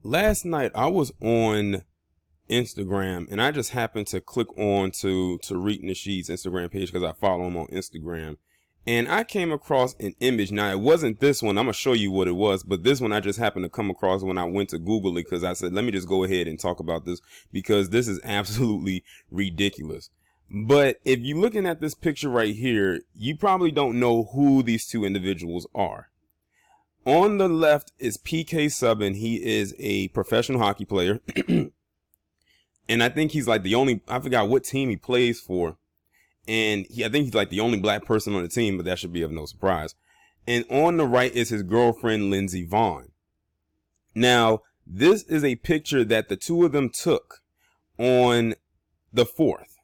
last night I was on Instagram and I just happened to click on to Tariq Nasheed's Instagram page because I follow him on Instagram. And I came across an image. Now, it wasn't this one. I'm going to show you what it was. But this one I just happened to come across when I went to Google it because I said, let me just go ahead and talk about this because this is absolutely ridiculous. But if you're looking at this picture right here, you probably don't know who these two individuals are. On the left is PK Subbban. He is a professional hockey player. And I think he's like the only, I forgot what team he plays for. And I think he's like the only black person on the team, but that should be of no surprise. And on the right is his girlfriend, Lindsey Vonn. Now, this is a picture that the two of them took on the 4th.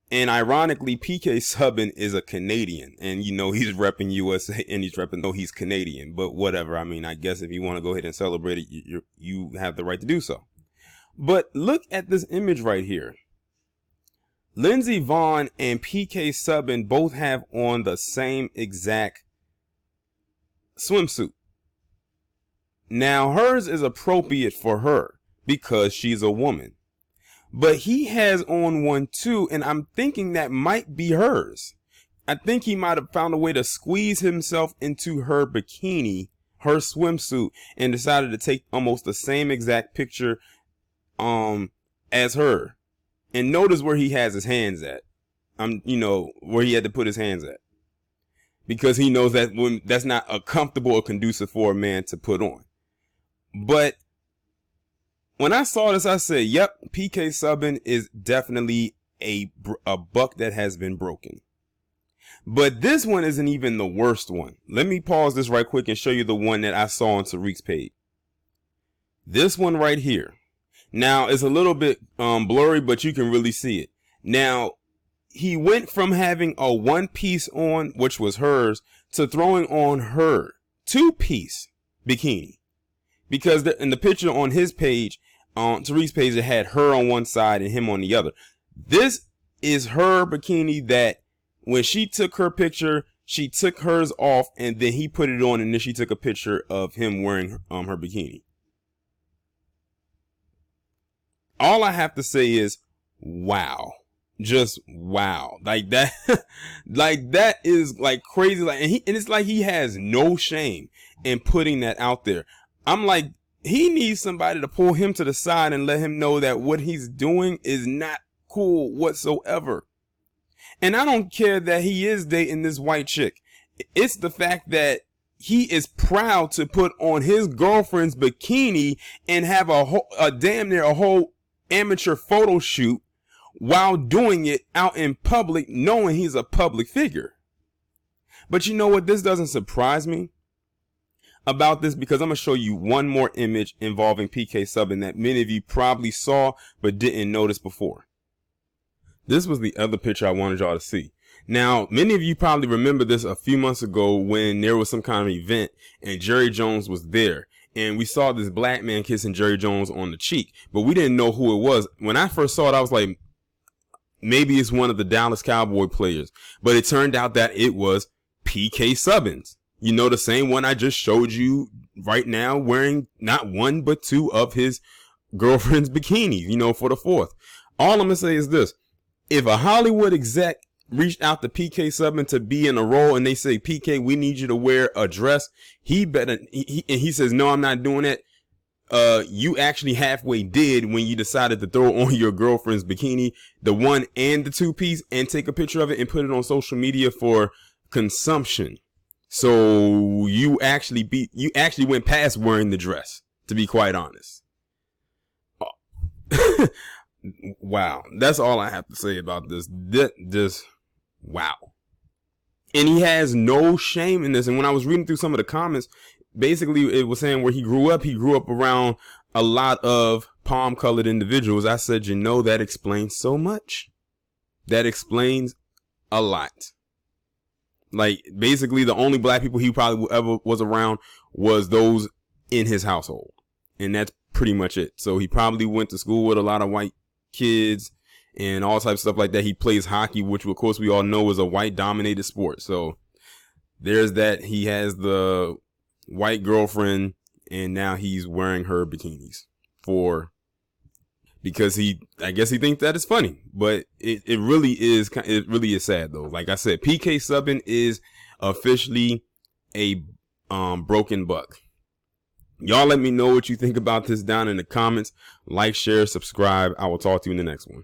And ironically, PK Subbban is a Canadian. And, you know, he's repping USA and he's repping, though he's Canadian. But whatever. I mean, I guess if you want to go ahead and celebrate it, you have the right to do so. But look at this image right here. Lindsey Vonn and PK Subbban both have on the same exact swimsuit. Now, hers is appropriate for her because she's a woman. But he has on one too, and I'm thinking that might be hers. I think he might have found a way to squeeze himself into her bikini, her swimsuit, and decided to take almost the same exact picture as her. And notice where he has his hands at. Where he had to put his hands at. Because he knows that that's not a comfortable or conducive for a man to put on. But when I saw this, I said, yep, PK Subbban is definitely a buck that has been broken. But this one isn't even the worst one. Let me pause this right quick and show you the one that I saw on Tariq's page. This one right here. Now, it's a little bit blurry, but you can really see it. Now, he went from having a one-piece on, which was hers, to throwing on her two-piece bikini. Because in the picture on his page, on Tariq's page, it had her on one side and him on the other. This is her bikini that when she took her picture, she took hers off and then he put it on and then she took a picture of him wearing her bikini. All I have to say is, wow. Just wow. Like that, like that is like crazy. Like, and it's like he has no shame in putting that out there. I'm like, he needs somebody to pull him to the side and let him know that what he's doing is not cool whatsoever. And I don't care that he is dating this white chick. It's the fact that he is proud to put on his girlfriend's bikini and have a damn near a whole amateur photo shoot while doing it out in public, knowing he's a public figure. But you know what? This doesn't surprise me about this because I'm going to show you one more image involving PK Subbban that many of you probably saw but didn't notice before. This was the other picture I wanted y'all to see. Now, many of you probably remember this a few months ago when there was some kind of event and Jerry Jones was there. And we saw this black man kissing Jerry Jones on the cheek, but we didn't know who it was. When I first saw it, I was like, maybe it's one of the Dallas Cowboy players. But it turned out that it was PK Subbban. You know, the same one I just showed you right now, wearing not one, but two of his girlfriend's bikinis, you know, for the 4th. All I'm going to say is this. If a Hollywood exec reached out to PK Subbban to be in a role and they say, PK, we need you to wear a dress, and he says, no, I'm not doing it. You actually halfway did when you decided to throw on your girlfriend's bikini, the one and the two-piece, and take a picture of it and put it on social media for consumption. So you actually went past wearing the dress, to be quite honest. Wow. That's all I have to say about this. Just wow. And he has no shame in this. And when I was reading through some of the comments, basically it was saying where he grew up around a lot of palm colored individuals. I said, you know, that explains so much. That explains a lot. Like, basically the only black people he probably ever was around was those in his household. And that's pretty much it. So he probably went to school with a lot of white kids and all types of stuff like that. He plays hockey, which of course we all know is a white dominated sport. So there's that. He has the white girlfriend and now he's wearing her bikinis because I guess he thinks that is funny, but it really is sad though. Like I said, PK Subbban is officially a broken buck. Y'all let me know what you think about this down in the comments. Like, share, subscribe. I will talk to you in the next one.